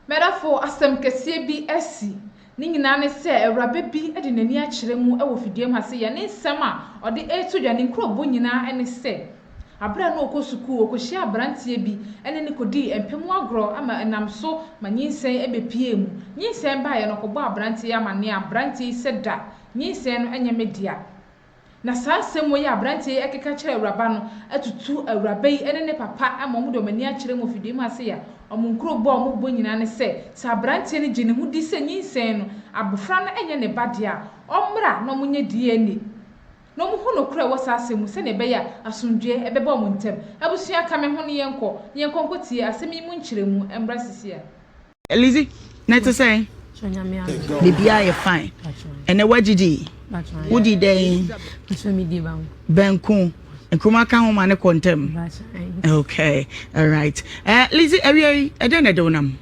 Medafo asem kese bi asi ni nyina ne se ewrabe bi de nani a kire mu e wo fidiem ha se ye ne nsem a ode etu dwane nkrobo nyina ene se abra na okosuku okohia abrantie bi ene ne kodi empemu agro ama enam so manyinsen ebepie mu nyinsen ba ye no kobo abrantie amane abrantie se da nyinsen no enye media na saa semo ya abrantie ekeka kire ewraba no atutu ewrabe yi ene ne papa amom de omani a kire mu fidiem ha se ya omunkrobo omubo nyina ne se sa abrantie ne gine hu di se nyinsen no abofra no enye ne badia omra no munye DNA no mu hu no kura wo sa asemu se ne be ya asundwe ebeba omu ntem abusua ka me ho ne yenko nkotie asemi mu nkyeremu embra sisia Elizzy net to say bibia you fine and wagidi wodi den benku nkuma ka ho ma ne kontem okay all right Lizzy area eden edonam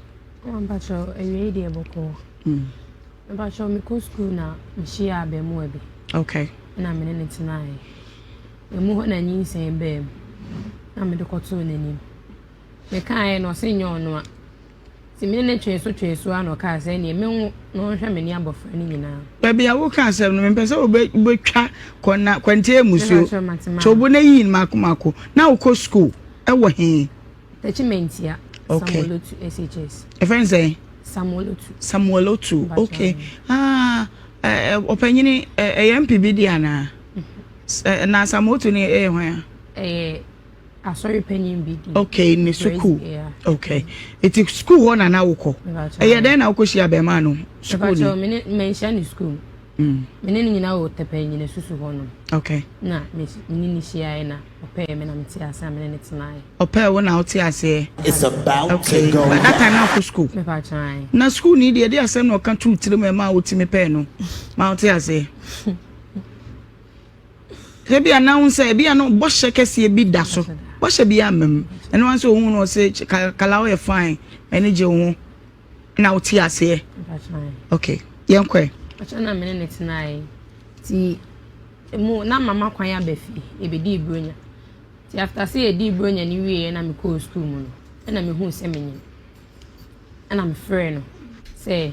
bacho area dey boko bacho mi ko school na mshia be mu ebe okay na me ne tonight emu ho na nyinsen be na me de koto nanim me kan no se nyo no a ti me ne tweso ano ka se ne me no hwe me ni abofra ni nyina baby awo kan se no me pese obetwa kona kwantie musuo chobu na yin makomako na uko school e wo he attachment ya okay. Samuelotu SHS e friend say Samuelotu okay opanyini MPB dia na na Samuelotu ni hwan sorry penny BD okay ni school okay it is school one na woko den na woko shia be ma no school ni mention school menene nyina wo tepenyi na susu hono okay na menene shia na ope me na meti asa menene tonight ope wo na oti ase it's about okay. to go that time na school me pa try na school ni dey asem na kan tu tire me ma oti me pe no ma oti ase Rebi announce ebi ano bo shekese bi da so bo she bi amem eno wan so hu no say kala we fine ene je hu na oti ase okay yenkwe achana menene tonight ti mu na mama kwan ya befi ebedi ibronya ti after say edi ibronya ni wie na me ko school mu no na me hu se menyem na me frɛ no say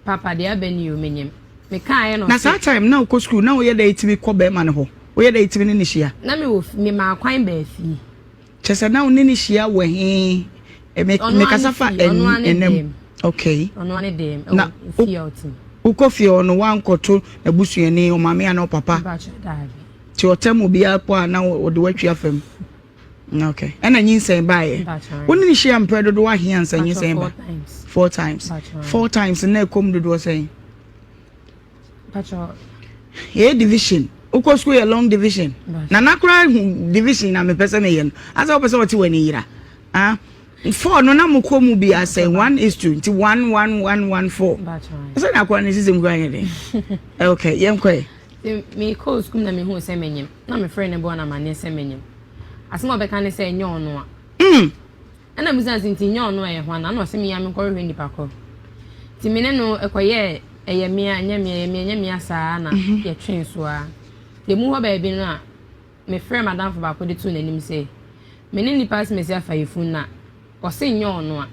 papa de abani o menyem me kan no na that time na ko school na wo ye da itimi ko be ma ne ho wo ye da itimi ni hia na me wo me ma kwan ba fi chese na wo ni hia wo he me kasafa enem okay ono ane dem o fi out ukofi ono wankoto na busuani o mame ana o papa ti otemu bia po na wo de watwi afam okay ena nyinsen bae woni ni hia mpredo do wa hia nsa nyinsen ba 4 times na kom do say pacho division uko school ya long division na nakura division na me pese me yen asa pese woti wani yira 4 no na mukwo mu bi asay 1:21:1:1:4 so na kwa ni system kwa ngede okay yenkwe me call school na me hu se menyem na me friend bo na mane se menyem asema be kan se enyo no a ana muzanzi nti enyo no e ho na na se me ya me ko rehwe ni pakọ ti me ne no ekoye eye me anya saa na ye twen so a de mu ho ba bi no a me friend madam for ba ko de tu nanim se me ne ni pass me se afa yefun na o se enyo no a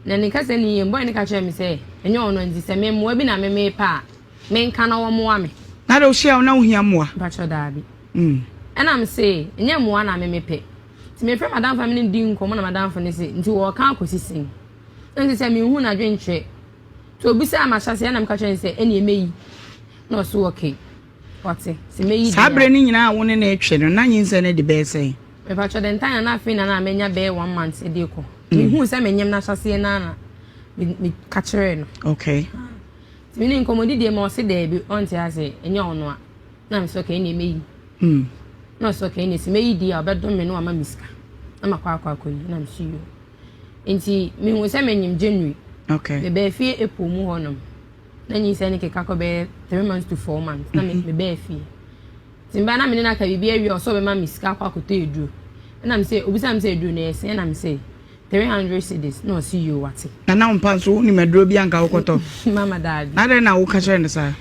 na ni ka se ni ye boy ni ka che me se enyo no nti se me mo bi na me pa me nka na wo mo wa me na do share na wo hia moa ba cho da bi and am say enye mo na me pe ti me friend madam family di nkomo na madam for ne se nti wo ka akosisin nti se me hu na dwenche to obisa amashase na mka che se eni emeyi na so okay wate se meyi sabre ni nyina wo ne na etwe no na nyinse ne de be say me pa cho den tan na afi na menya be 1 month e de ko me hu se menyem na shase na me ka chere no okay ti me ni nkomodi de ma o se de bi onti ase enye ono a na me so okay eni emeyi na so okay eni se meyi di a obedom me no ama miska na makwa yi na me see you enti me hu se menyem January okay me be fie epo mu honom na nyi se ne keka ko be 3 months to 4 months na me be fie timba na me na ka bibia wi so be ma miska kwa koto edu na me say obisa me say edu na ese na me say 300 cedis no see you wate na mpanso ni medro bi anka wokoto mama dad na de na wo ka chere ne sa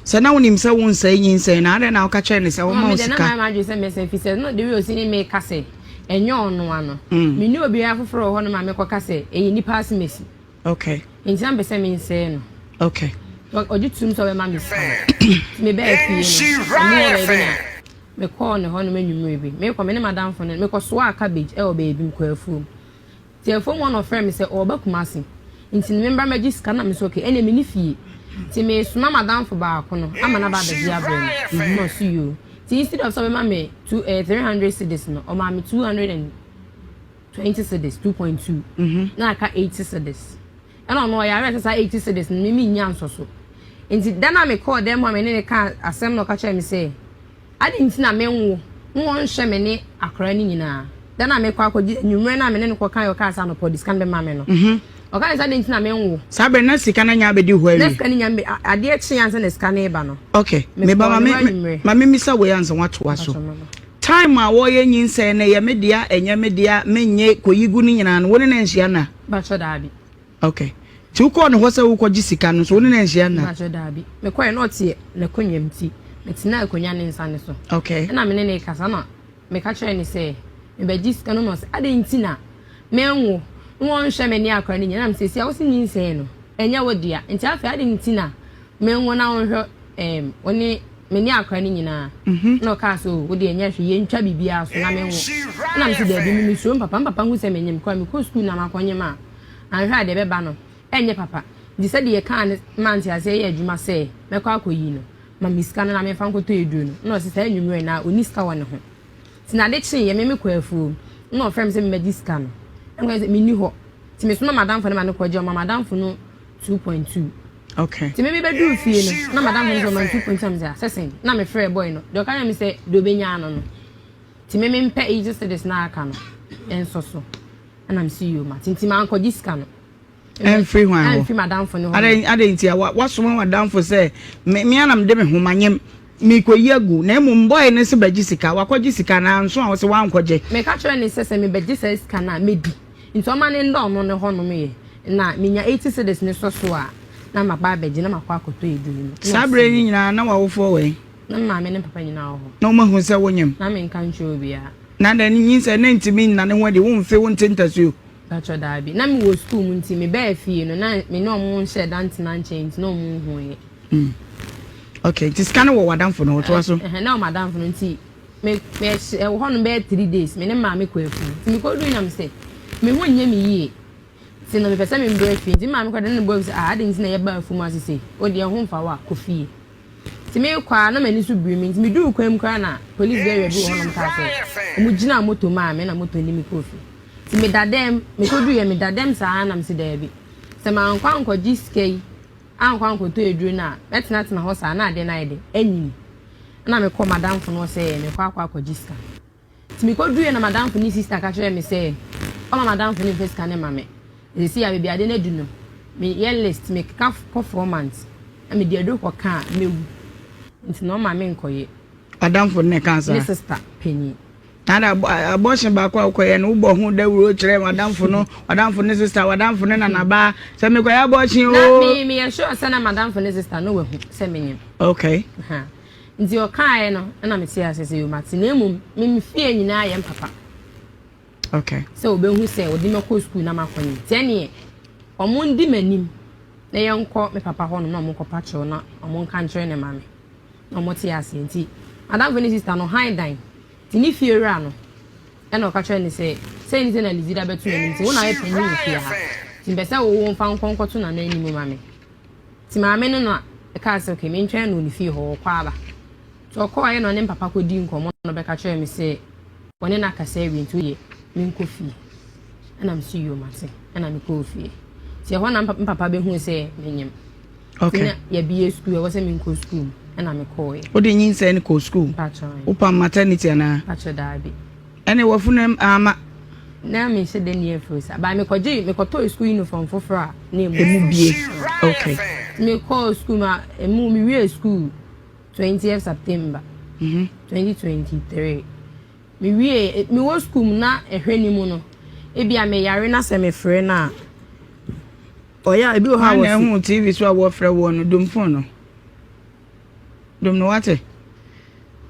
se na wonim se won sai nyin sai na de na wo ka chere ne sa wo ma osika na ma ju se me say fi se no de wi osini me ka say enyo no ano me ni obi afoforo ho no ma me koka se eyi nipa asemesi okay nti am be se me nse no okay ojutum so be ma me sa me be afie no me call ne ho no manwumre bi me ko me ne madam fo no me ko so a cabbage e oba ebi ko afuom ti afom one of friend me say oba kumasi nti ne member magic na me so okay ene me ni fie ti me suma madam fo ba ko no ama na ba be dia brem no see you ti instead of so be ma me 300 cedis no o ma me 220 cedis 2.2 na aka 80 cedis ena no ya re say 80 cedis me me nya nso so nti dana me call dem ma me ne ka asem no ka cha me say adi nti na menwo won hye me ne akra ni nyina dana me kwa akodi nwumre na me ne ko kan yo ka sa no po discan be ma me no o ka sa de nti na menwo sabe na sika na nya abedi ho awi na sika ni nya ade echi ansa na sika na eba no okay me ba ma me misa we ansa wato aso time a wo ye nyinse na ye media enye media menye koyigu ni nyina no woni na nhia na ba cho dabi okay ti uko no ho se wo kogi sika no so woni na nhia na ba cho dabi me kwa no tie na konyam ti metina akonya ne nsa ne so okay na me ne kasa na me ka kire ni se me ba jiska no no se ade ntina menwo won hye me ne akra ni nyina me se sia wo se nyinse no enya wodua nti afa ade ntina menwo na won hwe oni me ne akra ni nyina no ka so wo de enya hwe ye ntwa bibia so na menwo na me se da bi mi so papa hu se menyem kwa me ko school na makonye ma an hwe ade be ba no enye papa di se de ye kan man ti ase ye adwuma se me kwa akoyi no ma miska na me fa nkoto edu no se say nwumre na oniska wa ne ho ti na de chi ye me kwa afu no frem se me diska no enwe se me ni ho ti me so madam fo ne ma ne kwaje ma madam fo no 2.2 okay ti me be du fie no na madam fo no 2.2 am say assessing na me frɛ boy no do kan me say do benya no ti me mpe age studies na aka no enso so na me see you ma ti ma anko diska no free one and free madam for no ade ntia waso madam for say me anam de me homanyem me koyi agu na emu boy ne se baji sika wakoji sika na nso a wo se wankoje me ka kire ne se me baji sika na medi nti o ma ne ndo no ne ho no me na menya 80 cedis ne so a na ma ba baji na makwa akoto edu no sabre ni nyina na wa wo fo we na ma me ne papa nyina ho na o ma hu se wonyem na me nka nche obia na da ni yin se na ntimi na ne ho de wo mfe wo ntentasu Bacho dabi na mi wo school mu nti me ba afie no na me no mo nche dante na nche no mo hu ye okay this kind of wadam for no to so na madam for nti me ho no be 3 days me ne ma me kwa afu nti me ko do na me say me ho nya me yie ti no me pese me be afie nti ma me kwa de ne bo say ade nti na ye ba afu mu asese o de ho mfa wa kofie ti me kwa na mani so biri me nti me du kwa mu kwa na police be rebi ho no mta say mu gina moto ma me na moto ni me kofi ti me dadem me ko du ye me dadem sa na me se da bi se ma ankwa anko jiskei ankwa anko to eduru na metena tena ho sa na ade na ide enyi na me ko madam fo no se me kwa akwa jiska ti me ko du ye na madam fo ni sister ka kire me se o ma madam fo ni fiska ne ma me e si ya be ade na du no me ye list me ka performance na me de do ko ka mewu nti no ma me nkoye madam fo ne kan sa ni sister penny nada abortion ba kwa koye no ubo hu dawuro kire madam fo no sister madam fo ne na ba se me koye abortion o na me sure say na madam fo ne sister no we hu se menyem okay nti o kai no na me tia se yo mati na emum me fie nyina ye papa okay so obe hu se odi me ko school na makonyi tene omo ndi manim na ye nko me papa ho no na omo ko pacho na omo nka nkire ne mame omo tia se nti madam fo ne sister no high dine ni fiera no ena okacho ni se ni se na lizida betu ni nti wona ye panyi wo fia ha ti mbese wo mfa nkonkoto na nani mu mame ti mame no na e ka se okay me ntwen no ni fie ho kwa aba to ko aye no ne papa ko di nkomo no be ka cho me se woni na ka se wi ntu ye me nko fie ena msi yo mate ena me ko fie ti ho na papa be hu se menyem okay ya bi school wo se me nko school ena me ko ye o de nyin se ni ko school upa maternity na pacho dabi ene wafuna ama na me se de near first ba me ko to school uniform for fra na emu bie okay me call school ma emu mi we school 20th September 2023 me we me wo school na ehwani mu no e bia me yare na se me frɛ na oya e bi o ha wo na hu TV so a wo frɛ wo no dum phone no dum no wate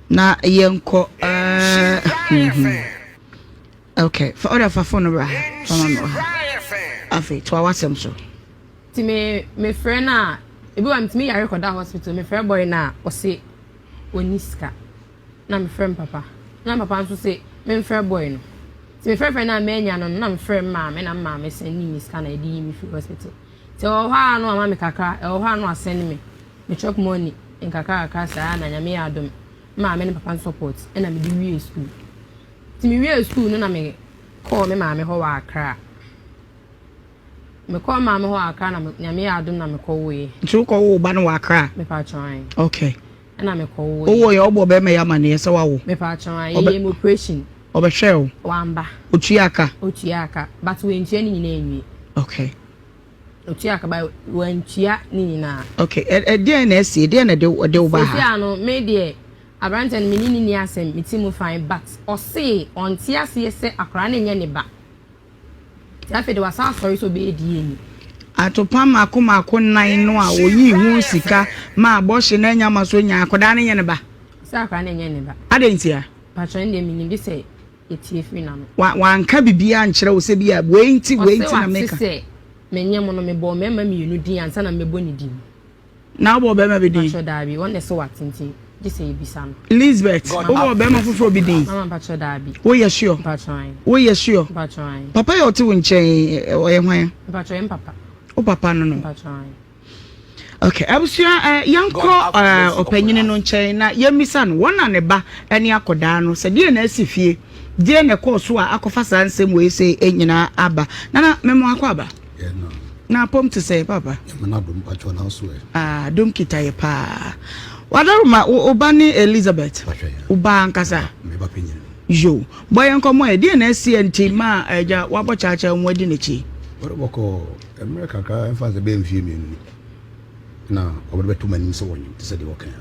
na yenko Okay, for other for phone number. Afi, to our wasem so. Ti me friend na ebi wa me ya record hospital me friend boy na o se oniska. Na me friend papa. Na papa nso se me friend boy no. Ti me friend na me nya no na me friend ma me na ma me send ni niska na edi me free hospital. Ti o ha no ama me kakra, o ha no asend me. Me chop money en kakra sa na nya me adom. Ma me ne papa support e na me di wie school. Ti me wie school no na me call me ma me ho wa akra. Me call ma me ho akra na nya me adom na me call we. Nti ko wo ba no wa akra. Me pa try. Okay. E na me call we. Wo ye obo be me ya ma ne se wa wo. Me pa try e operation. Obe hwe wo. Wamba. Otuaka. But we ntia ni nyina enwi. Okay. Otuaka ba we ntia ni nyina. Okay. E dey na esi, dey na de wo ba ha. Sia no me dey Abranten menini ni asem metimu fine but o say on tia se se akra na nya ne ba. Tia fe de wasa sorry so be die ni. Atopa mako nan no a oyi hu sika ma aboshe na nya maso nya akoda na nya ne ba. Sa akra na nya ne ba. Adentia. Patron de minim bi se etie fi na no. Wa nka bibia nkyere wo se bia we nti na meka. Se menye mo no me bo mema mienu din ansa na mebo ni din. Na bo be ma be din. Patron da bi won so watintin. Just say bisam. Elizabeth, oh, be ma fufuro bi din. Mama patro da bi. Wo ye sure? Patron. Wo ye sure? Patron. Papa ye oti wo nchen oye hwan? Patron papa. O papa no. Patron. Okay, abusua yanko opanyine no nchen na yemisa no wona ne ba ene akoda no se de na asifie de na course a akofa sansem we se enyina aba. Nana memo akwa Yeah, no. Na pom to say papa. Na dum patro na so e. Dum kita ye pa. Wadaruma obani Elizabeth. Uba nkasa. Me ba penyin. Yo. Boy nkomo e de na asi enti ma eja wabo chacha nwadi nechi. Woro boko America ka enfa ze be mfie me nu. Na obo be to manim se wonyi te se de wokan.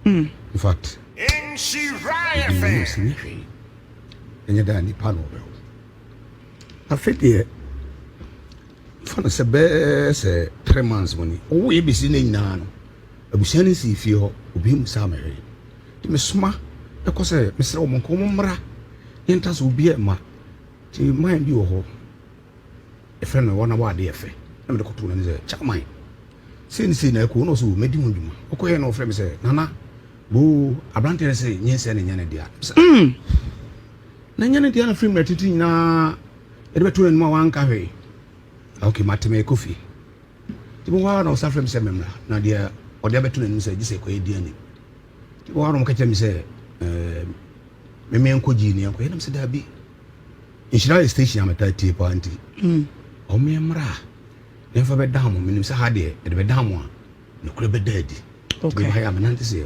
In fact, in she rife. Enya da ni pa no be. Afete fana se be se 3 months money. O ye bisi na nyina no. Abusiani si fie ho obi mu sa mere. Ti me soma e ko se me sere o mo ko mo mra. Yenta so obi e ma. Ti man bi wo ho. E friend me wona wa de efe. Na me ko to na ze chakman. Sin na ko no so medi ho dwuma. O ko ye no friend me se nana bo abrante se nyense na nyane dia. Na nyane dia na free me titi na e de beto na ma wan ka hwe. Okay, mateme kofi. Ti bo wa na o sa friend se memra. Na dia ode beto na nse gise ko edi ani. Ti bo wa no mo ka temi se me enko ji ni enko ye na se da bi. Inshira station amata tie pa anti. O me mra. Nefa be dam mo minim se ha de e de be dam a. No kure be dadi. Okay. Ba ya menante se.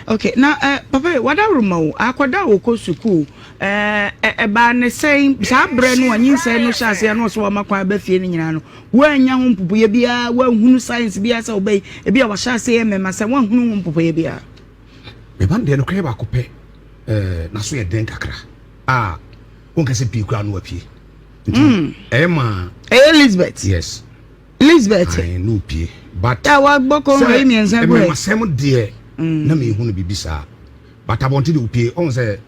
Okay, na papa wada ruma wo akoda wo ko suku ba ne sei sa bre no anyi sei no hyase no so makwa ba fie ni nyina no wo anya ho mpopoye bia wo hunu science bia sa obey e bia wa hyase e mema sa wo hunu ho mpopoye bia me ban de no kre ba ko pe na so ye den kakra won ka se pi kwa no apie ma Elizabeth. Yes, Elizabeth I no pi but wa gboko re mi ense bre me sem de na me hunu bibisa but abonti de upie on say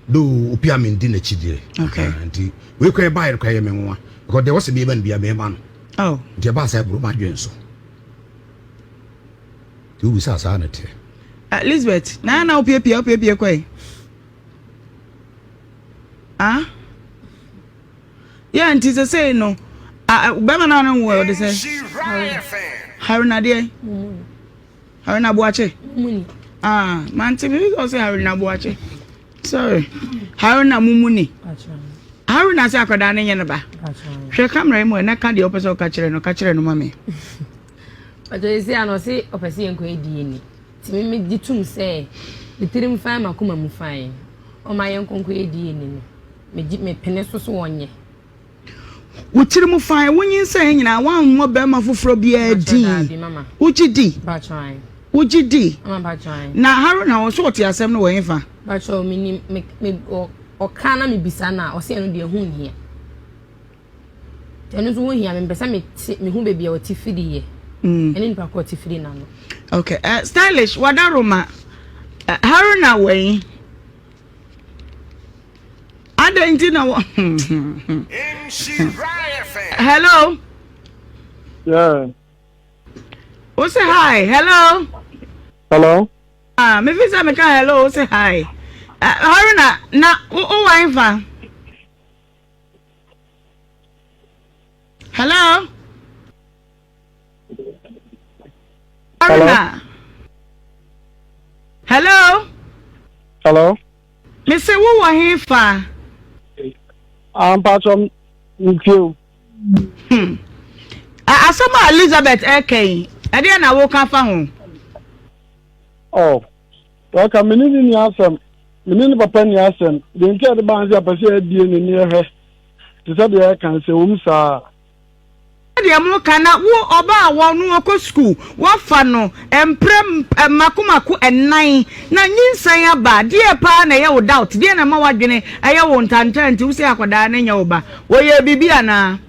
do upia me ndi na chidire. Okay. Anti we kwa buy kwa ye me nwa because there was a baby and be a me man. Oh, The ba say bro ma dwen so you we sa na te Elizabeth na opie kwai yeah, and it's say no bema na no wo de say Haruna de Haruna Boache manti me go say Haruna Boache sorry Haruna Mumuni Haruna say akoda na nye ba hwe camera mo na ka de opese ka kire no mame but you see ano say opese enko edi ni ti me ditum say the trim fine makoma mu fine o ma yenko enko edi ni me pene so wonye Uchiri mu fine wonyin say nyina wan mo be ma foforo bia di uchidi ujidi na Haruna wo so oti asem no wo yenfa ba cho me o kana me bisa na o se no de hu hia tenu so hu hia me pesa me hu be bia o ti fidi ye eni nipa ko ti fidi na no. Okay, stylish wadaroma Haruna wey Hello. Yeah. What's say hi? Hello. Hello. Me visa me can hello. Say hi. Haruna, na wine fa. Hello. Haruna. Hello. Hello. Me say wine fa. I'm Patron. You. Asoma Elizabeth Eke. I dey na wo kan fa ho. Oh. Welcome. Me ni asem. Me ni papa ni asem. The nke de ban se apese adie ni ni he. Ti say dey kan se wum sa. Dey mo kana wo oba awo no okọ school. Wo fa no emprem makomako enan na nyinsan aba. Dey pa na ye wo doubt. Dey na ma wadwene aye wo ntantanti wo se akoda na nya wo ba. Wo ye bibi ana.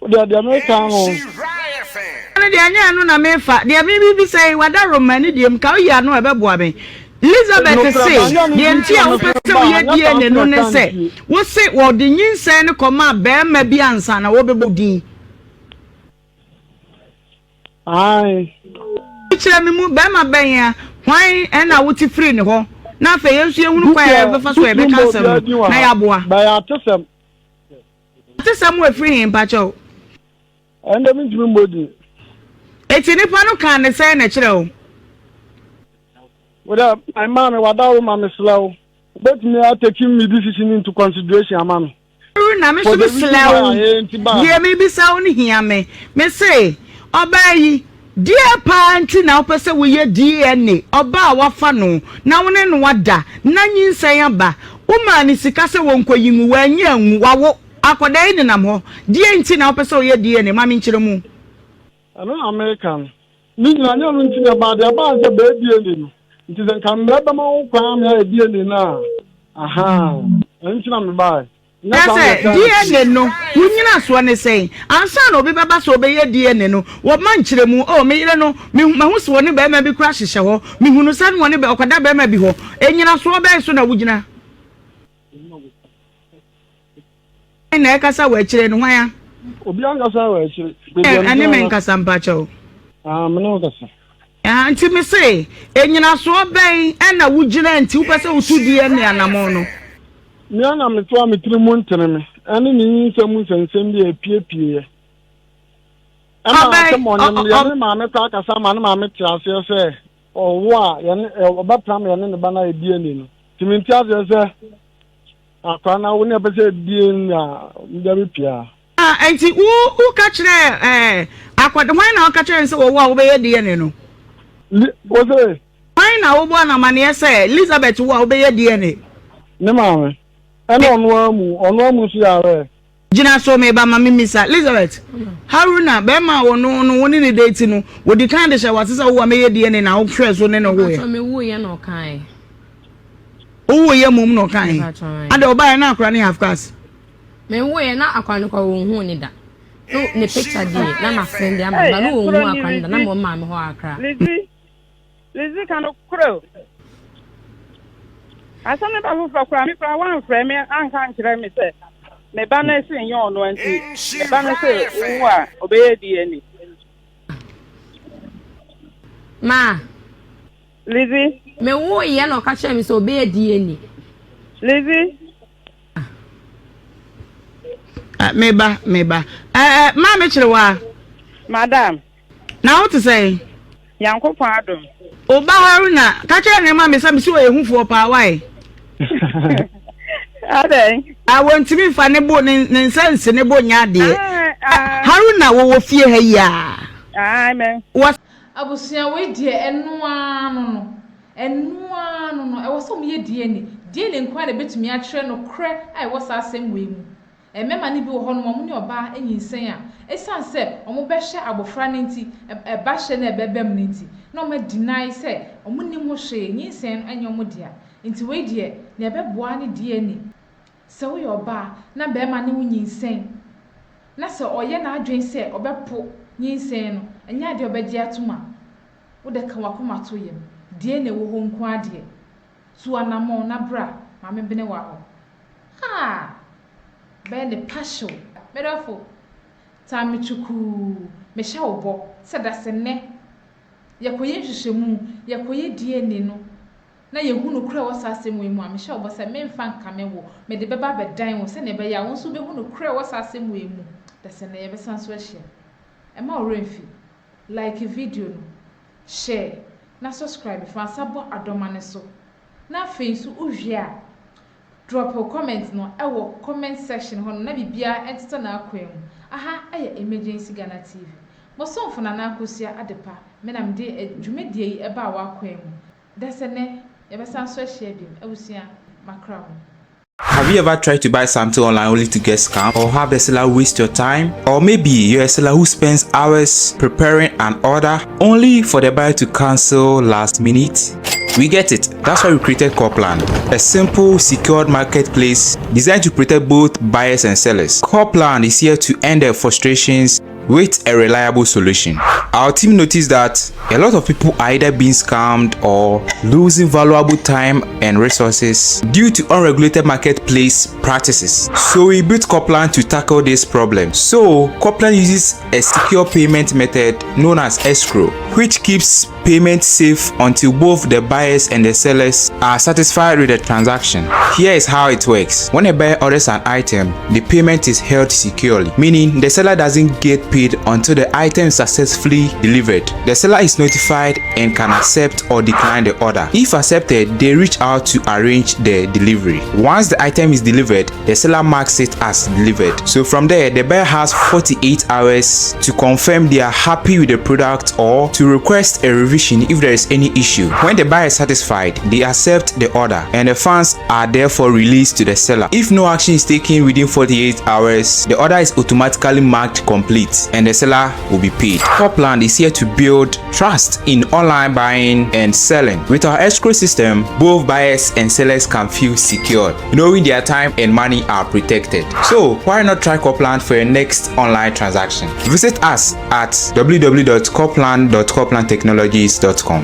The American Ana dey anya no na mefa. Dey bibi say wada romani dey mka ya no ebeboa me. Elizabeth say dey ntia wo pese wo ye die ne no ne say wo say wo de nyinsan ne koma be ma bi ansa na wo bebo din. Ai. Kire me mu be ma ben ya hwan e na wo ti free ne ho. Na fa ye nsu ehunu kwa e be fa so e be cancel na ya boa. Ba ya tesem. Tesem we free him pa cho. And them into body. Eti nipa no kan ne say na kire o. Whether my man or that woman is slow, but me are taking me decision into consideration, man. Na me so be slow. Ye me be sa oni hia me. Me say, obayi, dear panti na opese we ye DNA. Oba wa fa no, na wone no wada, na nyinsan aba. Woman ni sika se wonko yimu wanye anwu wawo. Akoda ni nam ho. Die nti na opese we ye DNA, ma me nkyere mu. Ano American. Ni na nya no nti na ba de ba se be DNA no. It is a camera mo kwam ya DNA na. Aha. Nti na me ba. Na say DNA no, wunyina so ne say. Ansa na obi baba so be ye DNA no. Wo man kyere mu, o me yire no, me hu so ne ba ma bi kura hyehye ho. Me hunu san wo ne ba okoda ba ma bi ho. Enyina so be so na wugina. Na ekasa wa kyere no hwan ya? Obi an kasa wa kyere. Ani men kasa mpacho. Me no kasa. Anti me say, enyina so ben e na wugina nti wo pese wo tu DNA anamo no. Me ana me to me tiri mu ntene me. Ani ni nsem nsensem bi epiepie. Ama se mo nyam ye ma me ka kasa ma na me ti ase se owo a ye ne obapram ye ne ba na DNA no. Ti me ti ase se akwa na wo ne pese DNA a ndabi pia. Enti wo ka kire akwade hwan na wo ka kire se wo a wo be ye DNA no. Ose. Why na wo bo na mane say Elizabeth wo a obeye DNA? Ne maame. Ene onu amu si are. Gina so me ba mama misa Elizabeth. Haruna be ma wo no woni ne date no, wo di kan de hye wase say wo a meye DNA na wo hwe so ne no wo ye. So me wo ye no kan. Wo ye mum no kan. Ade oba na akra ne half class. Me wo ye na akwa no ko wo hu ni da. No ne picture di na ma send am ba no wo hu akwa ni da na mo ma me ho akra. Lizzie can crow. I saw never for crime. One frame and can't tell me, say, me banner saying your no and me banner say, oh, obey DNA. Ma, Lizzie, me wo ye no catch me so obey DNA. Lizzie, Meba. Ma me chirewa. Madam. Now what to say? Yanko pardon. Oba Haruna, ka kire ne ma me say me si wo ehufo pa why? Ade. I want to be fa ne bo ne sense ne bo nya de. Haruna wo fie ha ya. Amen. What Abusia we die enoa no. E wo so me ye die ni. Die le nkwa de betumi a kire no kre ai wo sa asem we mu. Mema ni bi wo ho no mo ne oba anyinsen a esan se omo be hye abofra ne nti e ba hye na ebebem ne nti na omo deny se omo ni mo hye nyinsen anya omo dia nti we die na ebeboa ne die ni se wo yoba na be ma ne wo nyinsen na se oye na adwen se obepo nyinsen no anya de obegye atoma wo de ka wakoma to yem die ne wo ho nko ade tu anamo na bra maame bene wa ho ha be ne passion medafo tami chuku me hye obo se da senne yakoye hwehwemu yakoye DNA no na yehunu kura wasasemu emu a me hye obo se memfa nkame wo me de beba bedan wo se ne be ya wo nso behunu kura wasasemu emu da senne ye besan so ahye ema oremfi like video no share na subscribe fa sabo adoma ne so na afensu uhwie a drop a comment no ewo comment section hono na bibia entita na akwam aha eye emergency Ghana TV mo sonfo na na akosia adepa me na me de dwumedie yi eba wa akwam desene ye besan so ahia bim ewusia makra ho. Have you ever tried to buy something online only to get scammed, or have the seller waste your time? Or maybe you're a seller who spends hours preparing an order only for the buyer to cancel last minute? We get it. That's why we created Copland, a simple, secured marketplace designed to protect both buyers and sellers. Copland is here to end their frustrations with a reliable solution. Our team noticed that a lot of people are either being scammed or losing valuable time and resources due to unregulated marketplace practices. So we built Copland to tackle this problem. So Copland uses a secure payment method known as escrow, which keeps payment safe until both the buyers and the sellers are satisfied with the transaction. Here is how it works. When a buyer orders an item, the payment is held securely, meaning the seller doesn't get paid until the item is successfully delivered. The seller is notified and can accept or decline the order. If accepted, they reach out to arrange the delivery. Once the item is delivered, the seller marks it as delivered. So from there, the buyer has 48 hours to confirm they are happy with the product or to request a revision if there is any issue. When the buyer is satisfied, they accept the order and the funds are therefore released to the seller. If no action is taken within 48 hours, the order is automatically marked complete and the seller will be paid. Copland is here to build trust in online buying and selling. With our escrow system, both buyers and sellers can feel secure, knowing their time and money are protected. So why not try Copland for your next online transaction? Visit us at www.copland.coplandtechnologies.com.